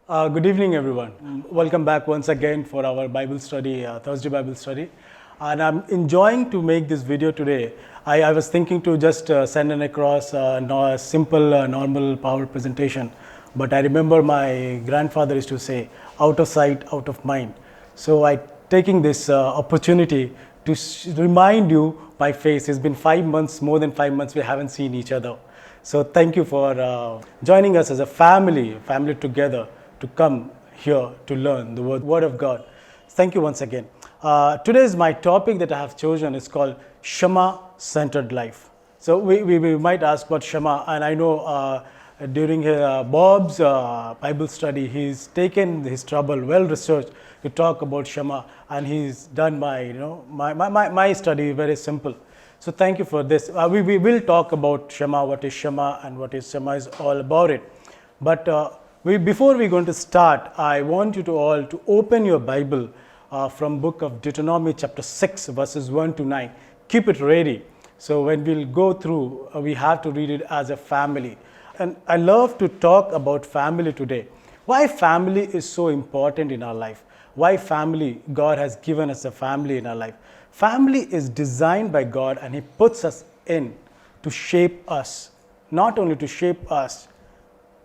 Good evening, everyone. Welcome back once again for our Bible study, Thursday Bible study. And I'm enjoying to make this video today. I was thinking to just send an across a simple, normal power presentation. But I remember my grandfather used to say, out of sight, out of mind. So I taking this opportunity to remind you my face. It's been 5 months, more than 5 months, we haven't seen each other. So thank you for joining us as a family together to come here to learn the word of God. Thank you once again. Today's my topic that I have chosen is called Shema-centered life. So we might ask what Shema, and I know during Bob's Bible study, he's taken his trouble, well researched, to talk about Shema, and he's done my study very simple. So thank you for this. We will talk about Shema, what is Shema, and what is Shema is all about it. But before we're going to start, I want you to all to open your Bible from book of Deuteronomy chapter 6 verses 1 to 9. Keep it ready. So when we'll go through, we have to read it as a family. And I love to talk about family today. Why family is so important in our life. Why family, God has given us a family in our life. Family is designed by God, and He puts us in to shape us. Not only to shape us,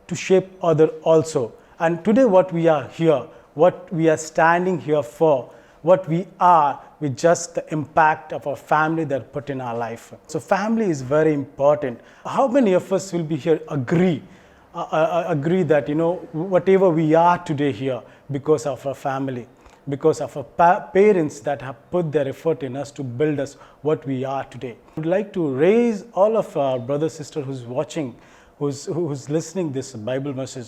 to shape other also. And today what we are here, what we are standing here for, what we are with just the impact of our family that put in our life. So family is very important. How many of us will be here agree that whatever we are today here because of our family, because of our parents that have put their effort in us to build us what we are today. I would like to raise all of our brothers, sisters who's watching, who's listening this Bible message,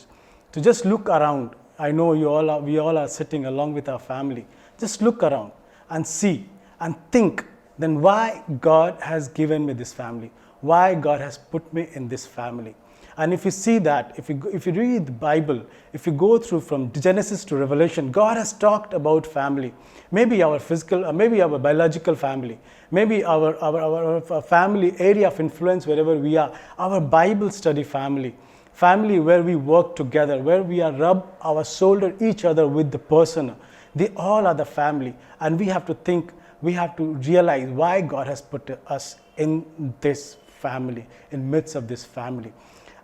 to just look around. I know we all are sitting along with our family. Just look around and see and think, then why God has given me this family, why God has put me in this family. And if you see that, if you read the Bible, if you go through from Genesis to Revelation, God has talked about family. Maybe our physical, or maybe our biological family, maybe our family area of influence wherever we are, our Bible study family where we work together, where we are rub our shoulder each other with the person. They all are the family, and we have to think, we have to realize why God has put us in this family, in midst of this family.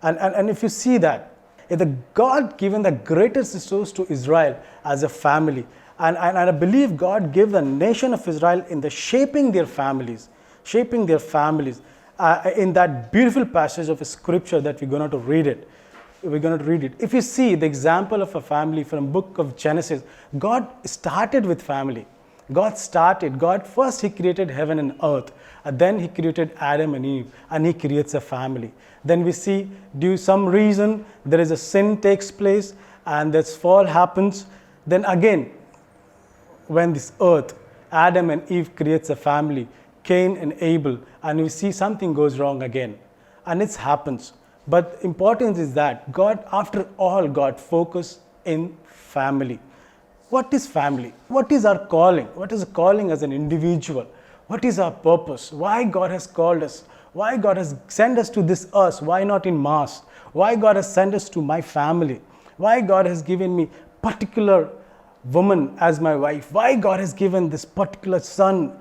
And if you see that, if God given the greatest resource to Israel as a family, and I believe God gave the nation of Israel in the shaping their families, in that beautiful passage of scripture that we're going to read it. If you see the example of a family from book of Genesis, God started with family. God first He created heaven and earth, and then He created Adam and Eve, and He creates a family. Then we see, due to some reason, there is a sin takes place, and this fall happens. Then again, when this earth, Adam and Eve creates a family, Cain and Abel, and we see something goes wrong again, and it happens. But important is that God, after all, God focused in family. What is family? What is our calling? What is a calling as an individual? What is our purpose? Why God has called us? Why God has sent us to this earth? Why not in mass? Why God has sent us to my family? Why God has given me particular woman as my wife? Why God has given this particular son,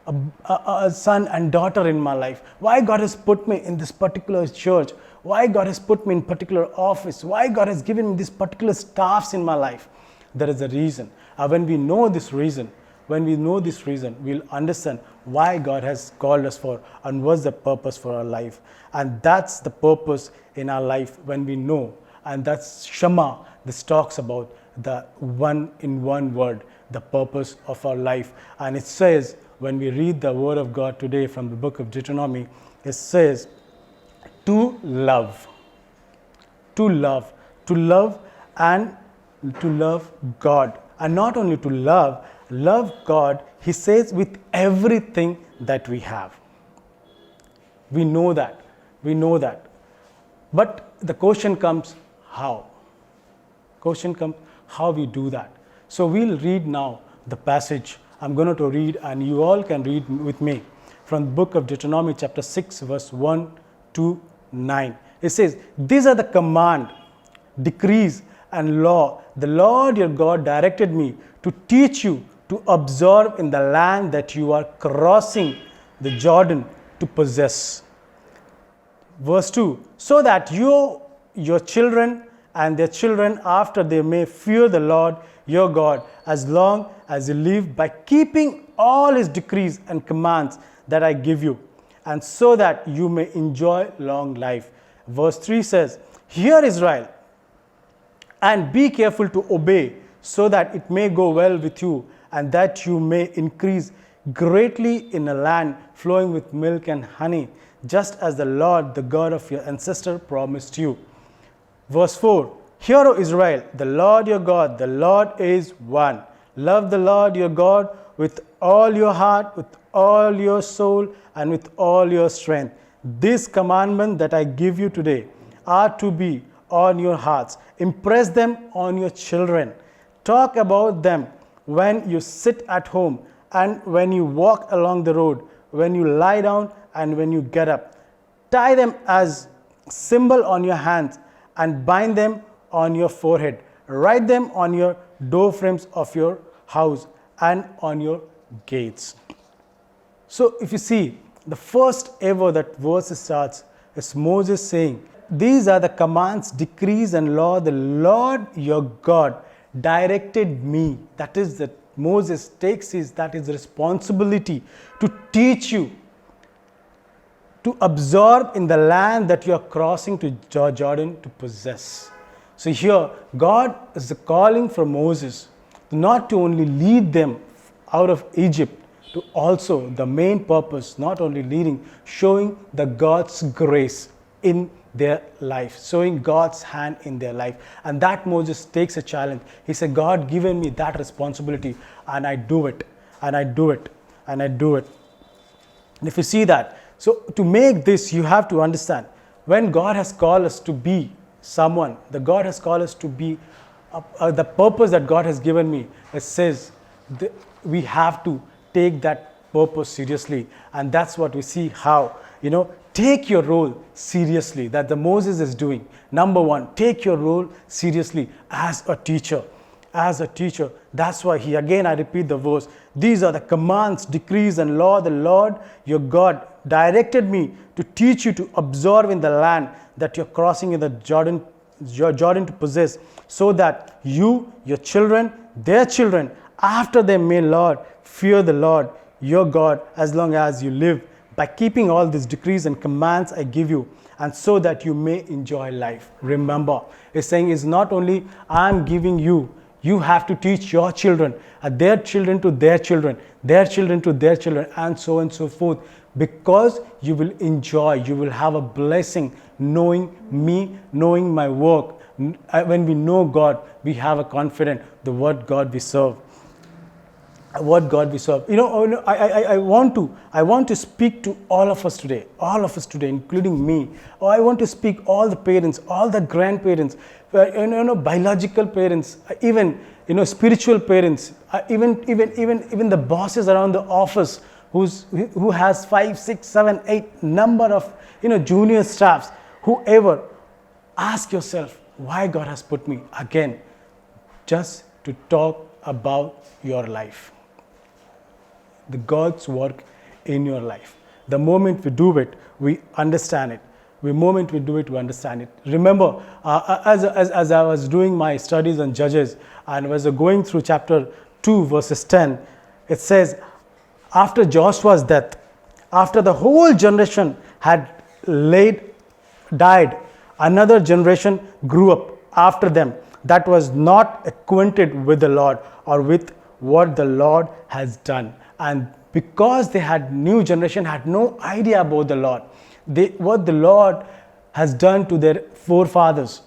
a son and daughter in my life? Why God has put me in this particular church? Why God has put me in particular office? Why God has given me this particular staffs in my life? There is a reason. When we know this reason, we'll understand why God has called us for and what's the purpose for our life. And that's the purpose in our life when we know. And that's Shema. This talks about the one in one word, the purpose of our life. And it says, when we read the word of God today from the book of Deuteronomy, it says, to love and to love God. And not only to love God, He says, with everything that we have. We know that. But the question comes, how? How we do that. So we'll read now the passage. I'm going to read, and you all can read with me from the book of Deuteronomy chapter 6 verse 1 to 9. It says, these are the command, decrees and law the Lord your God directed me to teach you to observe in the land that you are crossing the Jordan to possess. Verse 2, so that you, your children and their children after they may fear the Lord your God as long as you live by keeping all his decrees and commands that I give you, and so that you may enjoy long life. Verse 3 says, hear Israel, and be careful to obey, so that it may go well with you, and that you may increase greatly in a land flowing with milk and honey, just as the Lord, the God of your ancestor, promised you. Verse 4, hear, O Israel, the Lord your God, the Lord is one. Love the Lord your God with all your heart, with all your soul, and with all your strength. This commandment that I give you today are to be on your hearts. Impress them on your children. Talk about them when you sit at home and when you walk along the road, when you lie down and when you get up. Tie them as symbol on your hands and bind them on your forehead. Write them on your door frames of your house and on your gates. So if you see, the first ever that verse starts is Moses saying, these are the commands, decrees and law the Lord your God directed me. That is that Moses takes that is responsibility to teach you to absorb in the land that you are crossing to Jordan to possess. So here, God is calling for Moses not to only lead them out of Egypt, to also the main purpose, not only leading, showing the God's grace in their life, showing God's hand in their life. And that Moses takes a challenge. He said, God given me that responsibility, and I do it, and I do it, and I do it. And if you see that, so to make this, you have to understand, when God has called us to be someone, the God has called us to be, the purpose that God has given me, it says we have to take that purpose seriously. And that's what we see how, take your role seriously that the Moses is doing. Number one, take your role seriously as a teacher. As a teacher. That's why I repeat the verse. These are the commands, decrees and law the Lord your God directed me to teach you to observe in the land that you're crossing in the Jordan to possess, so that you, your children, their children, after they may, Lord, fear the Lord your God as long as you live, by keeping all these decrees and commands I give you, and so that you may enjoy life. Remember, it's saying it's not only I'm giving you, you have to teach your children, their children to their children, their children to their children, and so forth, because you will enjoy, you will have a blessing knowing me, knowing my work. When we know God, we have a confidence, the word God we serve. What God we serve. I want to speak to all of us today, including me. I want to speak all the parents, all the grandparents, biological parents, even spiritual parents, even the bosses around the office who has 5, 6, 7, 8 number of junior staffs. Whoever, ask yourself why God has put me again, just to talk about your life. The God's work in your life. The moment we do it, we understand it. The moment we do it, we understand it. Remember, as I was doing my studies on Judges, and was going through chapter 2, verses 10, it says, after Joshua's death, after the whole generation had died, another generation grew up after them that was not acquainted with the Lord or with what the Lord has done. And because new generation had no idea about the Lord, what the Lord has done to their forefathers,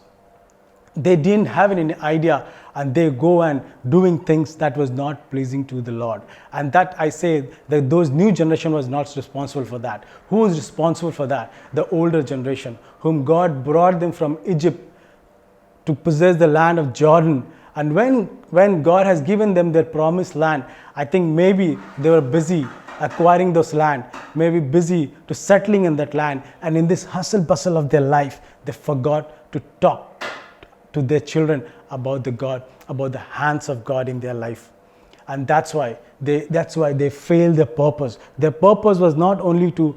they didn't have any idea, and they go and doing things that was not pleasing to the Lord. And that I say that those new generation was not responsible for that. Who was responsible for that? The older generation, whom God brought them from Egypt to possess the land of Jordan. And when God has given them their promised land, I think maybe they were busy acquiring those land, maybe busy to settling in that land. And in this hustle bustle of their life, they forgot to talk to their children about the God, about the hands of God in their life. And that's why they failed their purpose. Their purpose was not only to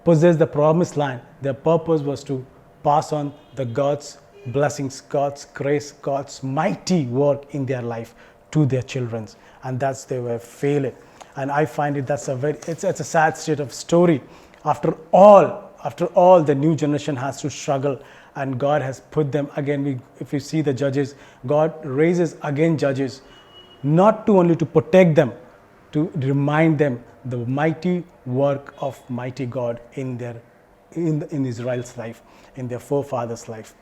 possess the promised land, their purpose was to pass on the God's blessings, God's grace, God's mighty work in their life to their children. And that's they were failing. And I find it's a sad state of story. After all, the new generation has to struggle, and God has put them again. If you see the judges, God raises again judges, not to only to protect them, to remind them the mighty work of mighty God in Israel's life, in their forefathers' life.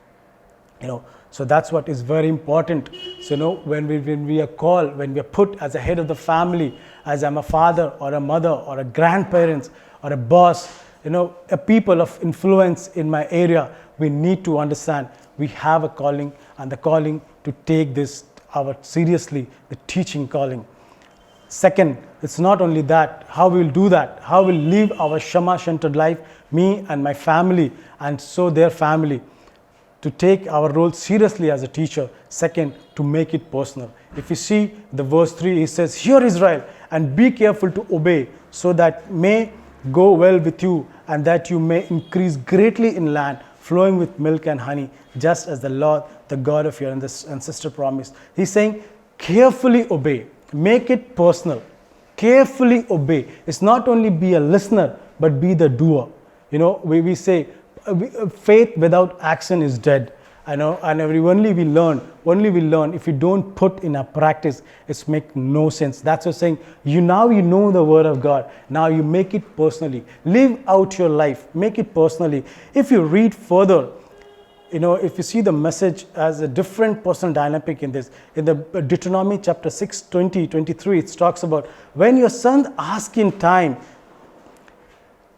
So that's what is very important. So when we are called, when we are put as a head of the family, as I'm a father or a mother or a grandparents or a boss, a people of influence in my area, we need to understand we have a calling, and the calling to take this seriously, the teaching calling. Second, it's not only that, how we will do that, how we will live our Shema-centered life, me and my family, and so their family, to take our role seriously as a teacher. Second, to make it personal. If you see the verse 3, it says, "Hear Israel, and be careful to obey, so that may go well with you, and that you may increase greatly in land, flowing with milk and honey, just as the Lord, the God of your ancestor promised." He's saying, carefully obey. Make it personal. Carefully obey. It's not only be a listener, but be the doer. We say, faith without action is dead. And only we learn. If you don't put in a practice, it's make no sense. That's what saying, you know the word of God. Now you make it personally. Live out your life. Make it personally. If you read further, if you see the message as a different personal dynamic in this, in the Deuteronomy chapter 6, 20, 23, it talks about when your son asks in time,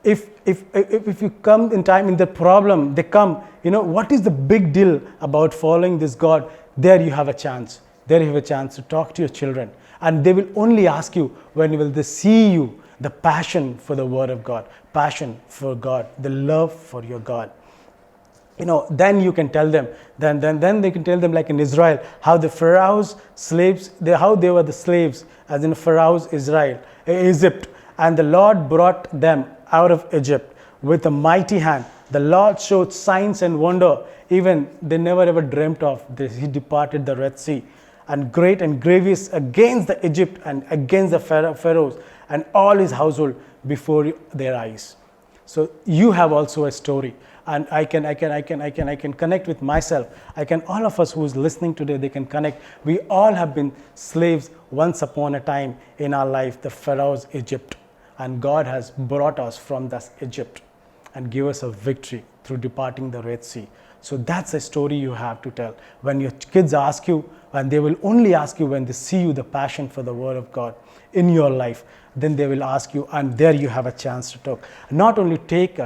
if you come in time in the problem, they come, what is the big deal about following this God? There you have a chance. There you have a chance to talk to your children. And they will only ask you when will they see you, the passion for the word of God, passion for God, the love for your God. Then you can tell them, then they can tell them, like in Israel, how the Pharaoh's slaves, how they were the slaves, as in Pharaoh's Egypt. And the Lord brought them out of Egypt with a mighty hand. The Lord showed signs and wonder, even they never ever dreamt of. He departed the Red Sea, and great and grievous against the Egypt and against the Pharaohs and all his household before their eyes. So you have also a story, and I can connect with myself. All of us who is listening today, they can connect. We all have been slaves once upon a time in our life, the Pharaoh's Egypt. And God has brought us from that Egypt and give us a victory through departing the Red Sea. So that's a story you have to tell. When your kids ask you, and they will only ask you when they see you the passion for the word of God in your life, then they will ask you, and there you have a chance to talk. Not only take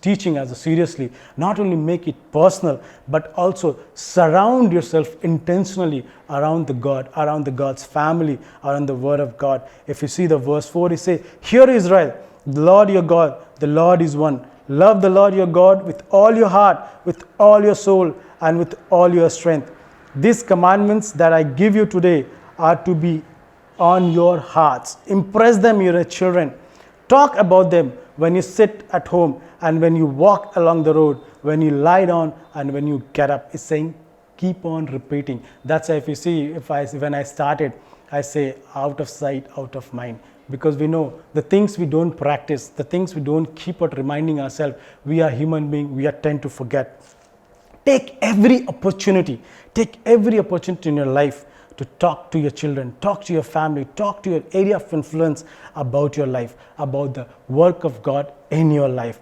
teaching as seriously, not only make it personal, but also surround yourself intentionally around the God, around the God's family, around the word of God. If you see the verse 4, it says, "Hear Israel, the Lord your God, the Lord is one. Love the Lord your God with all your heart, with all your soul, and with all your strength. These commandments that I give you today are to be on your hearts. Impress them, your children. Talk about them when you sit at home and when you walk along the road, when you lie down and when you get up." It's saying, keep on repeating. That's why if you see, when I started, I say, out of sight, out of mind. Because we know the things we don't practice, the things we don't keep on reminding ourselves, we are human beings, we are tend to forget. Take every opportunity in your life to talk to your children, talk to your family, talk to your area of influence about your life, about the work of God in your life.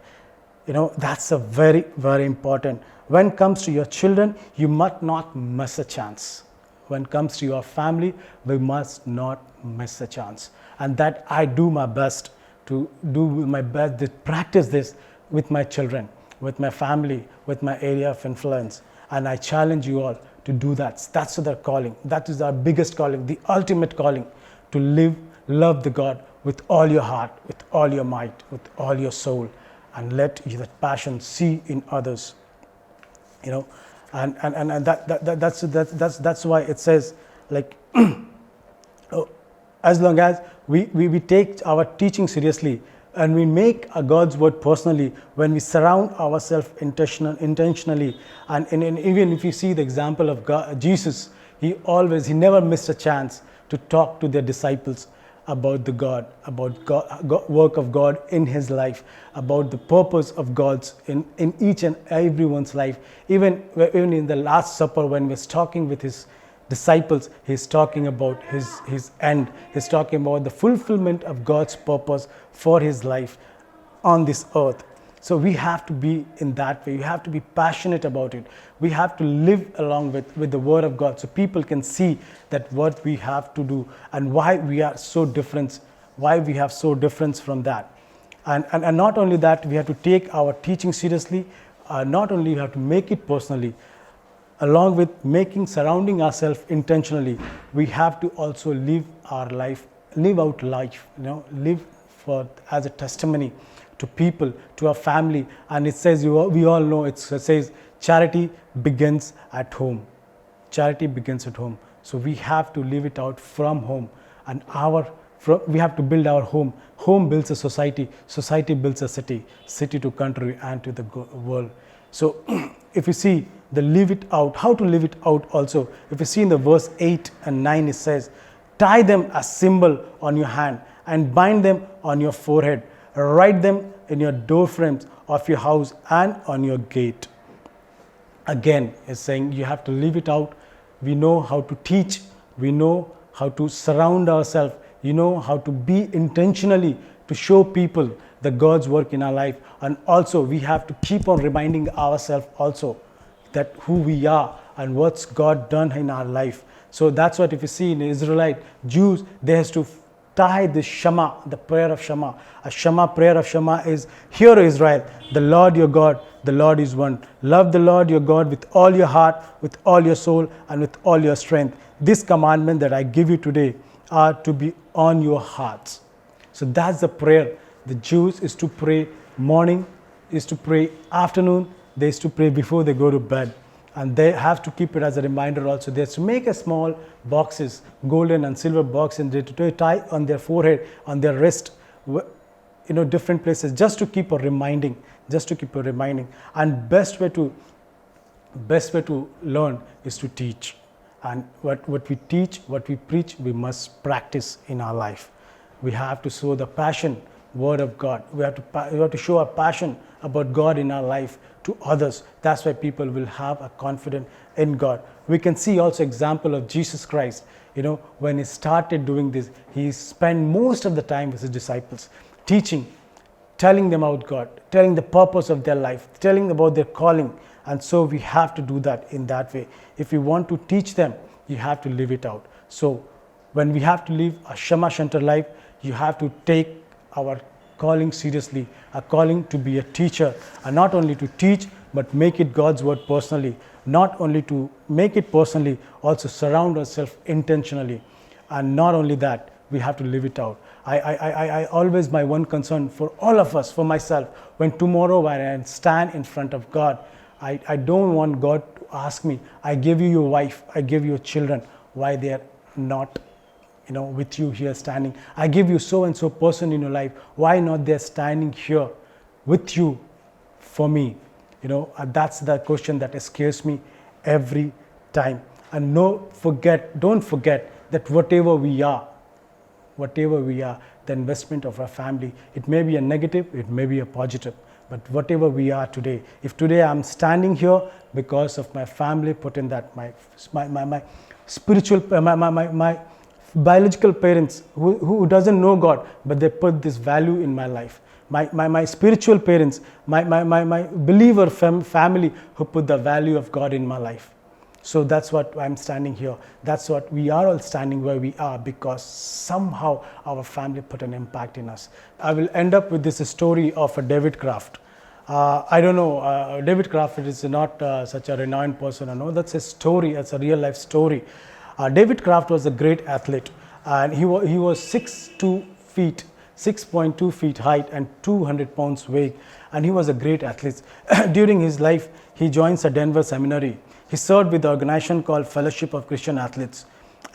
That's a very, very important. When it comes to your children, you must not miss a chance. When it comes to your family, we must not miss a chance. And that I do my best to practice this with my children, with my family, with my area of influence. And I challenge you all to do that. That's the calling. That is our biggest calling, the ultimate calling, to love the God with all your heart, with all your might, with all your soul, and let that passion see in others. And that's why it says, like, as long as we take our teaching seriously and we make God's word personally, when we surround ourselves intentionally, and even if you see the example of God, Jesus, he never missed a chance to talk to their disciples about about God, work of God in his life, about the purpose of God's in each and everyone's life. Even in the Last Supper, when he was talking with his disciples, he's talking about his end. He's talking about the fulfillment of God's purpose for his life on this earth. So we have to be in that way. We have to be passionate about it. We have to live along with the word of God, so people can see that what we have to do and why we are so different, why we have so difference from that. And not only that, we have to take our teaching seriously. Not only we have to make it personally, along with surrounding ourselves intentionally, we have to also live our life, live out life, live as a testimony to people, to our family. And it says, we all know, it says, charity begins at home. Charity begins at home. So we have to live it out from home, and we have to build our home. Home builds a society. Society builds a city. City to country and to the world. So if you see the live it out, how to live it out also, if you see in the verse 8 and 9, it says, tie them as symbol on your hand and bind them on your forehead. Write them in your door frames of your house and on your gate. Again, it's saying you have to live it out. We know how to teach. We know how to surround ourselves. You know how to be intentionally to show people the God's work in our life. And also we have to keep on reminding ourselves also that who we are and what's God done in our life. So that's what, if you see in the Israelite Jews, they has to tie the Shema, the prayer of Shema. A Shema, prayer of Shema is, hear Israel, the Lord your God, the Lord is one. Love the Lord your God with all your heart, with all your soul, and with all your strength. This commandment that I give you today are to be on your hearts. So that's the prayer. The Jews is to pray morning, is to pray afternoon, they is to pray before they go to bed. And they have to keep it as a reminder also. They have to make a small boxes, golden and silver box, and they to tie on their forehead, on their wrist, different places, just to keep a reminding, And best way to learn is to teach. And what we teach, what we preach, we must practice in our life. We have to show the passion, word of God. We have to show a passion about God in our life to others. That's why people will have a confidence in God. We can see also example of Jesus Christ. When he started doing this, he spent most of the time with his disciples, teaching, telling them about God, telling the purpose of their life, telling about their calling. And so we have to do that in that way. If we want to teach them, you have to live it out. So when we have to live a Shema Center life, you have to take our calling seriously, a calling to be a teacher, and not only to teach, but make it God's word personally. Not only to make it personally, also surround ourselves intentionally. And not only that, we have to live it out. I always, my one concern for all of us, for myself, when tomorrow when I stand in front of God, I don't want God to ask me, I gave you your wife, I gave you your children, why they are not with you here standing. I give you so and so person in your life, why not they're standing here with you for me? That's the question that scares me every time. And don't forget that whatever we are, the investment of our family, it may be a negative, it may be a positive, but whatever we are today, if today I'm standing here because of my family put in that, my spiritual, my biological parents who doesn't know God, but they put this value in my life. My spiritual parents, my believer family who put the value of God in my life. So that's what I'm standing here. That's what we are all standing where we are, because somehow our family put an impact in us. I will end up with this story of a David Kraft. I don't know, David Kraft is not such a renowned person. I know that's a story, it's a real life story. David Kraft was a great athlete, and he was 6'2 feet, 6.2 feet height and 200 pounds weight, and he was a great athlete. During his life, he joins a Denver seminary. He served with the organization called Fellowship of Christian Athletes.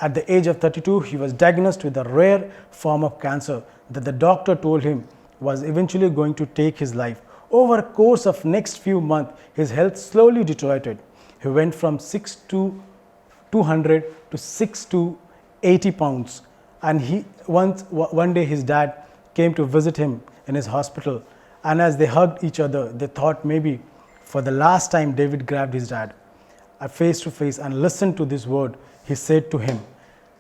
At the age of 32, he was diagnosed with a rare form of cancer that the doctor told him was eventually going to take his life. Over a course of next few months, his health slowly deteriorated. He went from 6 to 200 to 6 to 80 pounds. And one day his dad came to visit him in his hospital. And as they hugged each other, they thought maybe for the last time David grabbed his dad face to face and listened to this word. He said to him,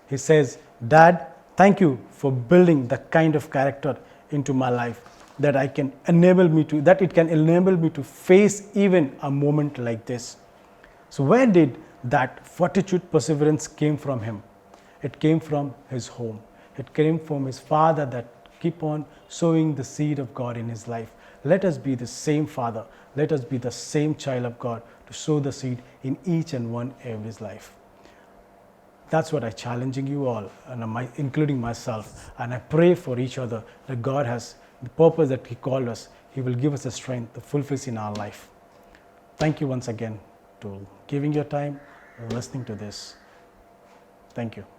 he says, "Dad, thank you for building the kind of character into my life that it can enable me to face even a moment like this." So where did that fortitude, perseverance came from him? It came from his home. It came from his father that keep on sowing the seed of God in his life. Let us be the same father. Let us be the same child of God to sow the seed in each and one every's life. That's what I'm challenging you all, and including myself. And I pray for each other that God has the purpose that He called us. He will give us the strength to fulfill in our life. Thank you once again to giving your time and listening to this. Thank you.